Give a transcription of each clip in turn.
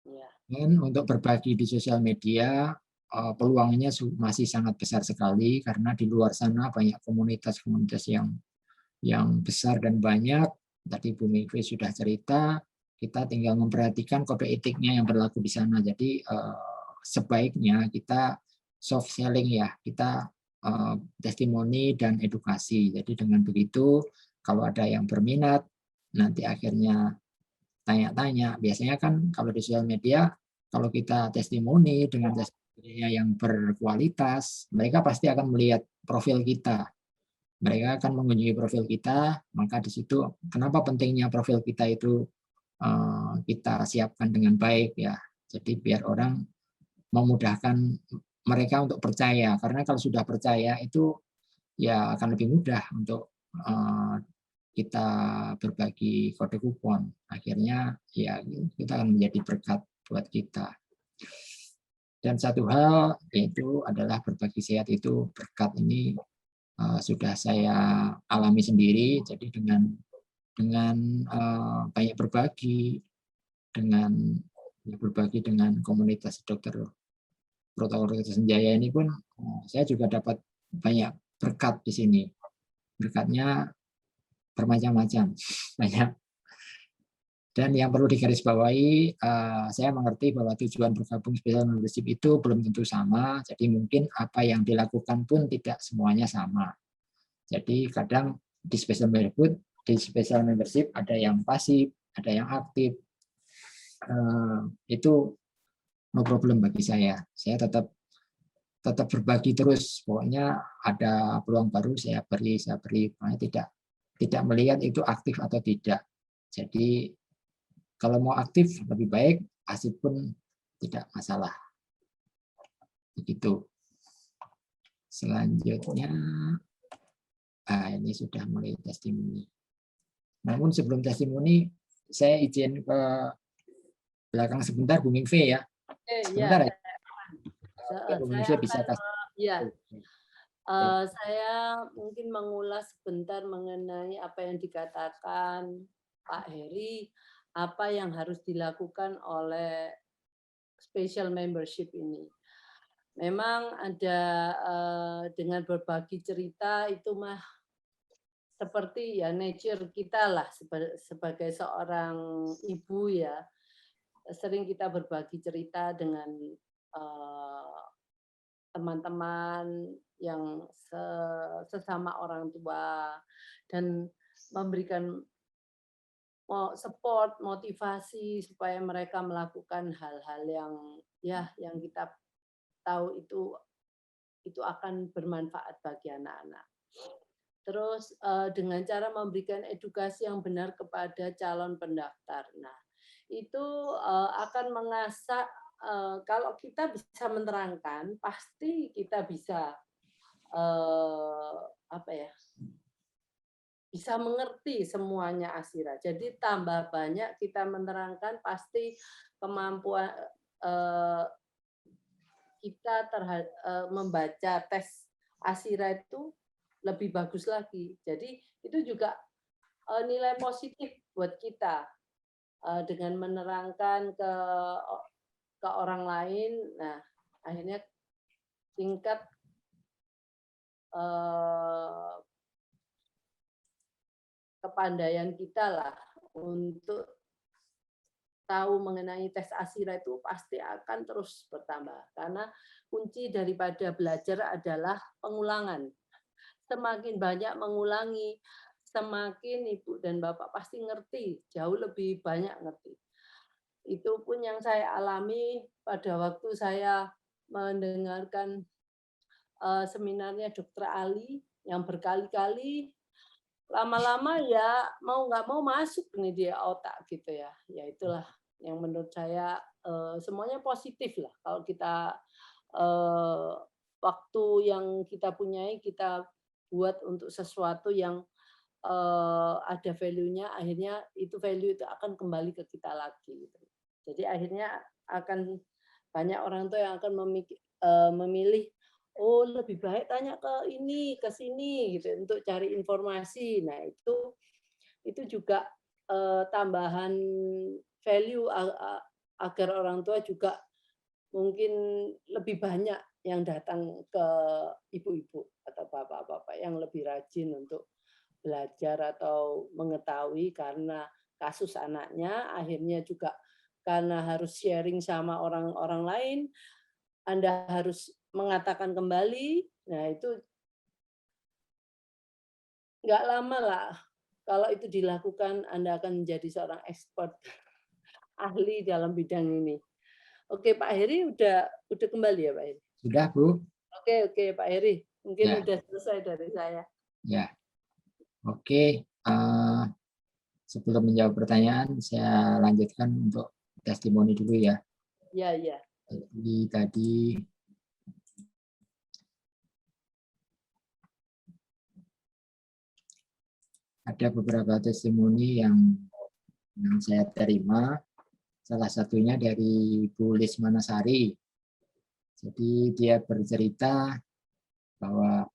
Ya. Dan untuk berbagi di sosial media, peluangnya masih sangat besar sekali karena di luar sana banyak komunitas-komunitas yang besar dan banyak. Tadi Bu Mingvi sudah cerita, kita tinggal memperhatikan kode etiknya yang berlaku di sana. Jadi sebaiknya kita soft selling ya, kita testimoni dan edukasi. Jadi dengan begitu, kalau ada yang berminat, nanti akhirnya tanya-tanya. Biasanya kan kalau di sosial media, kalau kita testimoni dengan testimoninya yang berkualitas, mereka pasti akan melihat profil kita. Mereka akan mengunjungi profil kita, maka di situ kenapa pentingnya profil kita itu kita siapkan dengan baik ya. Jadi biar orang memudahkan mereka untuk percaya, karena kalau sudah percaya itu ya akan lebih mudah untuk kita berbagi kode kupon. Akhirnya ya kita akan menjadi berkat buat kita. Dan satu hal yaitu adalah berbagi sehat itu berkat ini sudah saya alami sendiri. Jadi dengan banyak berbagi dengan komunitas dokter protokol kesehatan Jaya ini pun saya juga dapat banyak berkat di sini. Berkatnya bermacam-macam, banyak. Dan yang perlu digarisbawahi, saya mengerti bahwa tujuan bergabung special membership itu belum tentu sama, jadi mungkin apa yang dilakukan pun tidak semuanya sama. Jadi kadang di special membership ada yang pasif, ada yang aktif. Itu no problem bagi saya. Saya tetap berbagi terus. Pokoknya ada peluang baru saya beri. Tidak melihat itu aktif atau tidak. Jadi kalau mau aktif lebih baik, pasif pun tidak masalah. Begitu. Selanjutnya, ini sudah mulai testimoni. Namun sebelum testimoni, saya izin ke belakang sebentar, Bu Mingve ya. Sebentar ya. Bu Mingve bisa kasih. Ya. Saya mungkin mengulas sebentar mengenai apa yang dikatakan Pak Heri, apa yang harus dilakukan oleh special membership ini. Memang ada dengan berbagi cerita itu mah seperti ya nature kita lah sebagai seorang ibu ya, sering kita berbagi cerita dengan teman-teman yang sesama orang tua dan memberikan support, motivasi supaya mereka melakukan hal-hal yang kita tahu itu akan bermanfaat bagi anak-anak. Terus dengan cara memberikan edukasi yang benar kepada calon pendaftar. Nah, itu akan mengasah kalau kita bisa menerangkan, pasti kita bisa apa ya? Bisa mengerti semuanya Asira. Jadi tambah banyak kita menerangkan, pasti kemampuan kita membaca tes Asira itu lebih bagus lagi. Jadi itu juga nilai positif buat kita dengan menerangkan ke orang lain. Nah, akhirnya tingkat kepandaian kita lah untuk tahu mengenai tes Asira itu pasti akan terus bertambah. Karena kunci daripada belajar adalah pengulangan. Semakin banyak mengulangi, semakin Ibu dan Bapak pasti ngerti, jauh lebih banyak ngerti. Itu pun yang saya alami pada waktu saya mendengarkan seminarnya Dr. Ali yang berkali-kali, lama-lama ya mau nggak mau masuk nih dia otak gitu ya. Ya itulah yang menurut saya semuanya positif lah kalau kita waktu yang kita punyai kita buat untuk sesuatu yang ada value-nya, akhirnya itu value itu akan kembali ke kita lagi. Gitu. Jadi akhirnya akan banyak orang tua yang akan memilih, oh lebih baik tanya ke ini, ke sini, gitu untuk cari informasi. Nah itu juga tambahan value agar orang tua juga mungkin lebih banyak yang datang ke ibu-ibu atau bapak-bapak yang lebih rajin untuk belajar atau mengetahui karena kasus anaknya, akhirnya juga karena harus sharing sama orang-orang lain, Anda harus mengatakan kembali. Nah, itu nggak lama lah. Kalau itu dilakukan, Anda akan menjadi seorang expert, ahli dalam bidang ini. Oke, Pak Heri udah kembali ya, Pak Heri? Sudah, Bu? Oke, Pak Heri. Mungkin Ya. udah selesai dari saya. Ya. Oke. Sebelum menjawab pertanyaan, saya lanjutkan untuk testimoni dulu ya. Ya. Jadi tadi ada beberapa testimoni yang saya terima. Salah satunya dari Bu Lismanasari. Jadi dia bercerita bahwa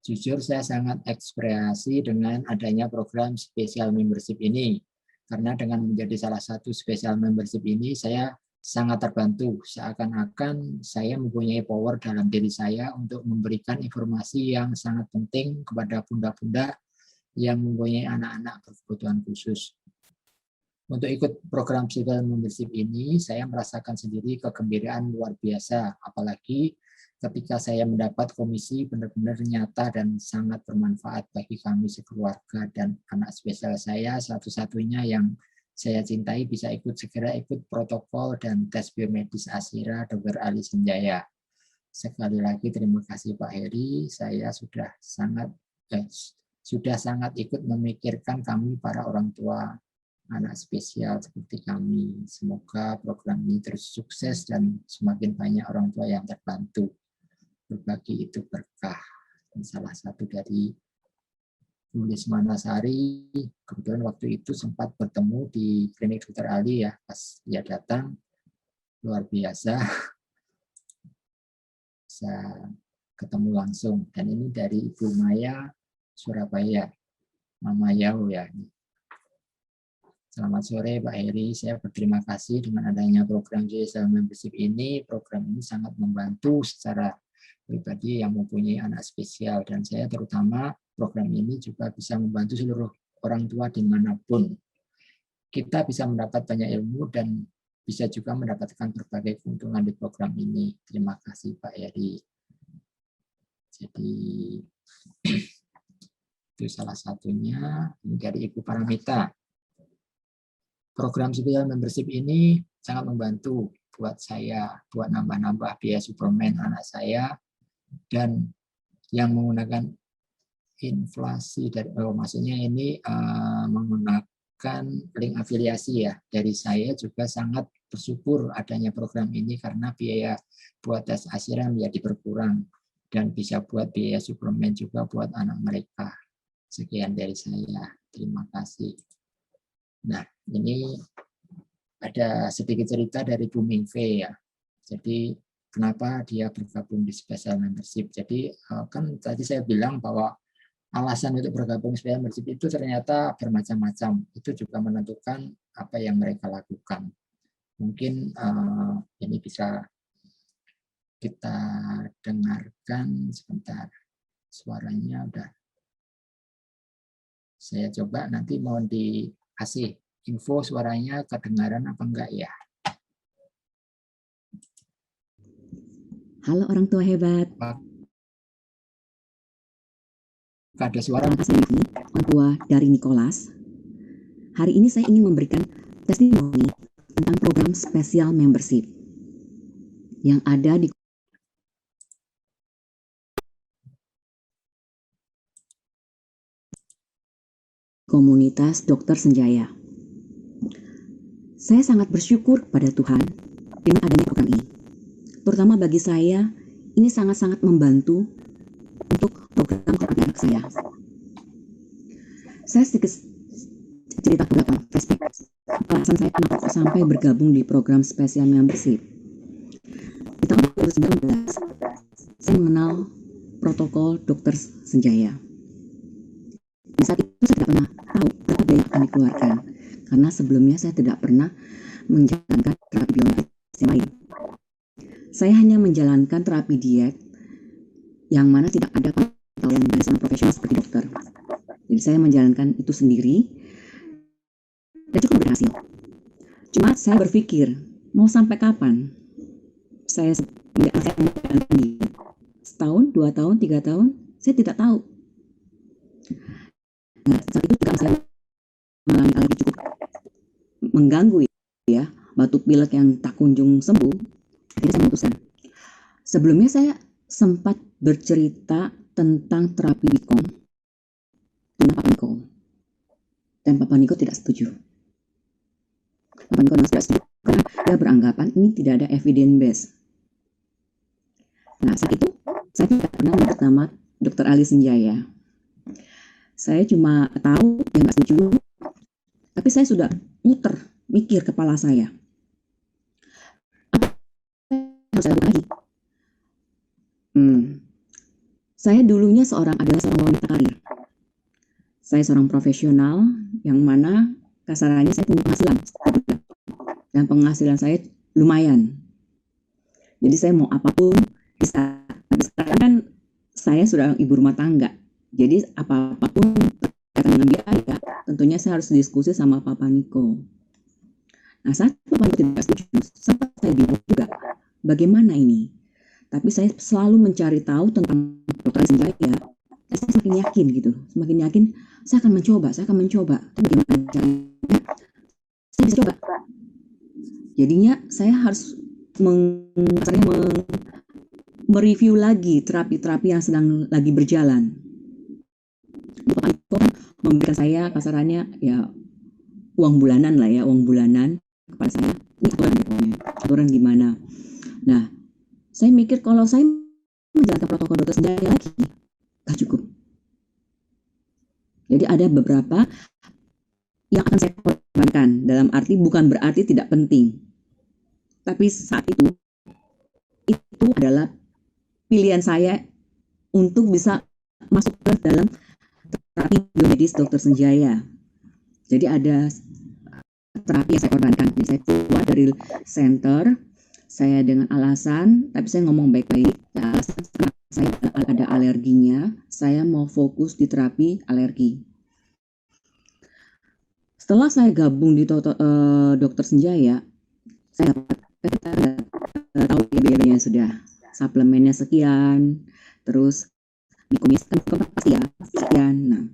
jujur saya sangat ekspresi dengan adanya program special membership ini. Karena dengan menjadi salah satu special membership ini, saya sangat terbantu. Seakan-akan saya mempunyai power dalam diri saya untuk memberikan informasi yang sangat penting kepada bunda-bunda yang mempunyai anak-anak berkebutuhan khusus. Untuk ikut program special membership ini, saya merasakan sendiri kegembiraan luar biasa. Apalagi ketika saya mendapat komisi benar-benar nyata dan sangat bermanfaat bagi kami sekeluarga, dan anak spesial saya satu-satunya yang saya cintai bisa segera ikut protokol dan tes biomedis Asira Dr. Ali Senjaya. Sekali lagi terima kasih Pak Heri, saya sudah sangat ikut memikirkan kami para orang tua anak spesial seperti kami. Semoga program ini terus sukses dan semakin banyak orang tua yang terbantu. Berbagi itu berkah. Dan salah satu dari Bu Lismanasari, kebetulan waktu itu sempat bertemu di klinik Dr. Ali ya, pas dia datang, luar biasa. Bisa ketemu langsung. Dan ini dari Ibu Maya Surabaya, Mama Yau ya. Selamat sore Pak Heri, saya berterima kasih dengan adanya program special membership ini. Program ini sangat membantu secara pribadi yang mempunyai anak spesial, dan saya terutama program ini juga bisa membantu seluruh orang tua dimanapun. Kita bisa mendapat banyak ilmu dan bisa juga mendapatkan berbagai keuntungan di program ini. Terima kasih Pak Heri. Jadi itu salah satunya. Ini dari Ibu Paramita. Program special membership ini sangat membantu buat saya, buat nambah-nambah biaya suplemen anak saya, dan yang menggunakan inflasi dari maksudnya ini menggunakan link afiliasi ya dari saya, juga sangat bersyukur adanya program ini karena biaya buat tes Asira menjadi berkurang dan bisa buat biaya suplemen juga buat anak mereka. Sekian dari saya, terima kasih. Nah, ini ada sedikit cerita dari Bu Mingve ya. Jadi kenapa dia bergabung di special membership. Jadi kan tadi saya bilang bahwa alasan untuk bergabung special membership itu ternyata bermacam-macam. Itu juga menentukan apa yang mereka lakukan. Mungkin ini bisa kita dengarkan sebentar. Suaranya udah. Saya coba nanti mohon dikasih info suaranya kedengaran apa enggak ya. Halo orang tua hebat. Ada suara. Terima kasih orang tua dari Nicholas. Hari ini saya ingin memberikan testimoni tentang program special membership yang ada di komunitas Dokter Senjaya. Saya sangat bersyukur kepada Tuhan dengan adanya program ini. Terutama bagi saya, ini sangat-sangat membantu untuk program terapi anak saya. Saya sedikit cerita beberapa flashback alasan saya kenapa sampai bergabung di program special membership. Di tahun 2019, saya mengenal protokol Dokter Senjaya. Di saat itu saya tidak pernah tahu berapa biaya yang akan dikeluarkan, karena sebelumnya saya tidak pernah menjalankan terapi biomedis yang lain. Saya hanya menjalankan terapi diet yang mana tidak ada penelitian dari seorang profesional seperti dokter. Jadi saya menjalankan itu sendiri dan cukup berhasil. Cuma saya berpikir, mau sampai kapan saya menjalankan ini? Setahun, 2 tahun, 3 tahun, saya tidak tahu. Nah, saat itu juga saya mengalami alergi cukup mengganggu ya, batuk pilek yang tak kunjung sembuh. Akhirnya saya memutuskan. Sebelumnya saya sempat bercerita tentang terapi Qigong dengan Papa Niko. Dan Papa Niko tidak setuju. Papa Niko tidak setuju karena dia beranggapan ini tidak ada evidence base. Nah, saat itu saya tidak pernah menyebut nama Dr. Ali Senjaya. Saya cuma tahu dia nggak setuju, tapi saya sudah muter mikir kepala saya. Apa yang harus saya lakukan lagi? Saya dulunya adalah seorang wanita karir. Saya seorang profesional yang mana kasarannya saya punya penghasilan. Dan penghasilan saya lumayan. Jadi saya mau apapun bisa. Tapi sekarang kan saya sudah ibu rumah tangga. Jadi apapun berkaitan dengan biaya, tentunya saya harus diskusi sama Papa Niko. Nah, saat Papa Niko tidak setuju, sempat saya bingung juga bagaimana ini. Tapi saya selalu mencari tahu tentang Dr. Senjaya. Saya semakin yakin gitu, semakin yakin saya akan mencoba. Tapi bagaimana caranya? Saya bisa coba. Jadinya saya harus mereview lagi terapi-terapi yang sedang lagi berjalan. Bapak Niko memberikan saya kasarannya ya uang bulanan kepada saya. Ini aturan gimana? Nah, saya mikir kalau saya menjalankan protokol Dr. Senjaya lagi, gak cukup. Jadi ada beberapa yang akan saya korbankan, dalam arti bukan berarti tidak penting. Tapi saat itu adalah pilihan saya untuk bisa masuk ke dalam terapi biomedis Dr. Senjaya. Jadi ada terapi yang saya korbankan. Jadi saya keluar dari center, saya dengan alasan, tapi saya ngomong baik-baik, alasan saya ada alerginya, saya mau fokus di terapi alergi. Setelah saya gabung di Dr. Senjaya, saya tahu biayanya sudah, suplemennya sekian, terus pasti ya sekian. Nah,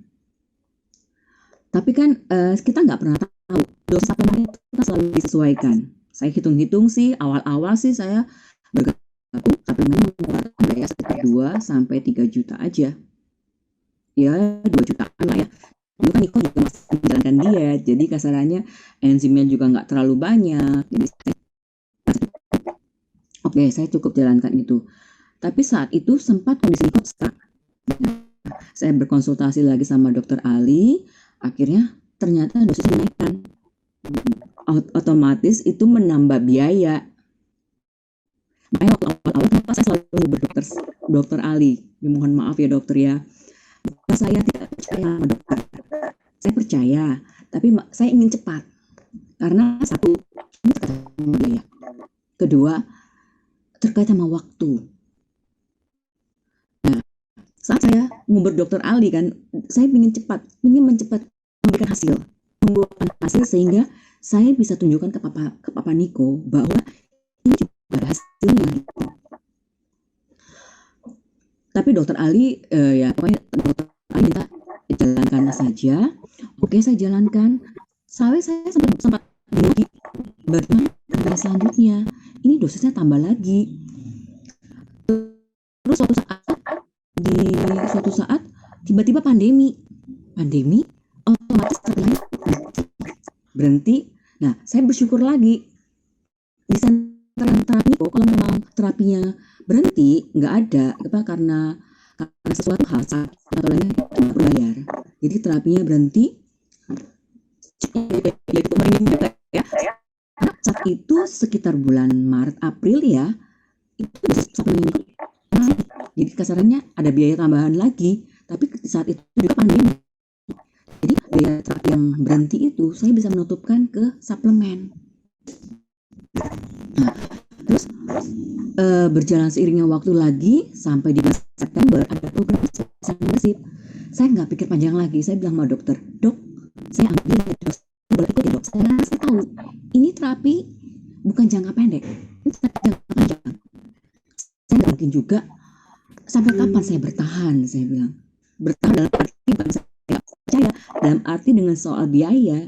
tapi kan kita nggak pernah tahu dosis suplemen itu kita selalu disesuaikan. Saya hitung-hitung sih, awal-awal sih saya bergabung suplemen mengeluarkan biaya sekitar 2 sampai 3 juta aja. Ya, 2 jutaan lah ya. Dulu kan Niko juga masih menjalankan diet, jadi kasarannya enzimnya juga nggak terlalu banyak. Jadi saya cukup jalankan itu. Tapi saat itu sempat kondisi Niko stuck. Saya berkonsultasi lagi sama Dr. Ali, akhirnya ternyata dosisnya dinaikkan. Otomatis itu menambah biaya. Makanya waktu awal-awal kenapa saya selalu nyebut dokter Ali. Mohon maaf ya dokter ya. Saya tidak percaya sama dokter. Saya percaya, tapi saya ingin cepat. Karena satu, ini terkait sama biaya. Kedua, terkait sama waktu. Nah, saat saya ngubur dokter Ali kan, saya ingin mencepat memberikan hasil. Membuahkan hasil sehingga saya bisa tunjukkan ke Papa Niko bahwa ini juga ada hasilnya. Tapi dokter Ali, pokoknya dokter Ali minta jalankan saja. Oke, saya jalankan. Saya sempat lagi. Bagaimana selanjutnya? Ini dosisnya tambah lagi. Terus suatu saat tiba-tiba pandemi, otomatis berhenti. Nah, saya bersyukur lagi di center yang terapi Niko, kalau memang terapinya berhenti, nggak ada, karena sesuatu hal atau lainnya tidak berbayar. Jadi terapinya berhenti, yaitu merinding ya. Saat itu sekitar bulan Maret April ya, itu suplemen naik. Jadi kasarannya ada biaya tambahan lagi, tapi saat itu juga pandemi. Jadi biaya terapi yang berhenti itu saya bisa menutupkan ke suplemen. berjalan seiringnya waktu lagi sampai di bulan September ada program spesial membership. Saya nggak pikir panjang lagi, saya bilang sama dokter, dok, saya ambil ya dok, saya boleh ikut ya dok. Saya tahu ini terapi bukan jangka pendek, ini terapi jangka panjang. Saya nggak mungkin juga sampai kapan saya bertahan, saya bilang. Bertahan dalam arti bukan saya nggak percaya, dalam arti dengan soal biaya.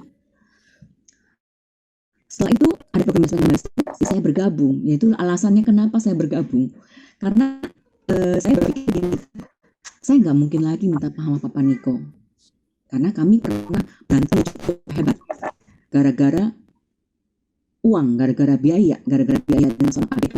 Setelah itu ada program spesial saya bergabung, yaitu alasannya kenapa saya bergabung. Karena saya berpikir gini, saya nggak mungkin lagi minta paham sama Papa Niko. Karena kami pernah berantem cukup hebat. Gara-gara uang, gara-gara biaya dengan soal ABK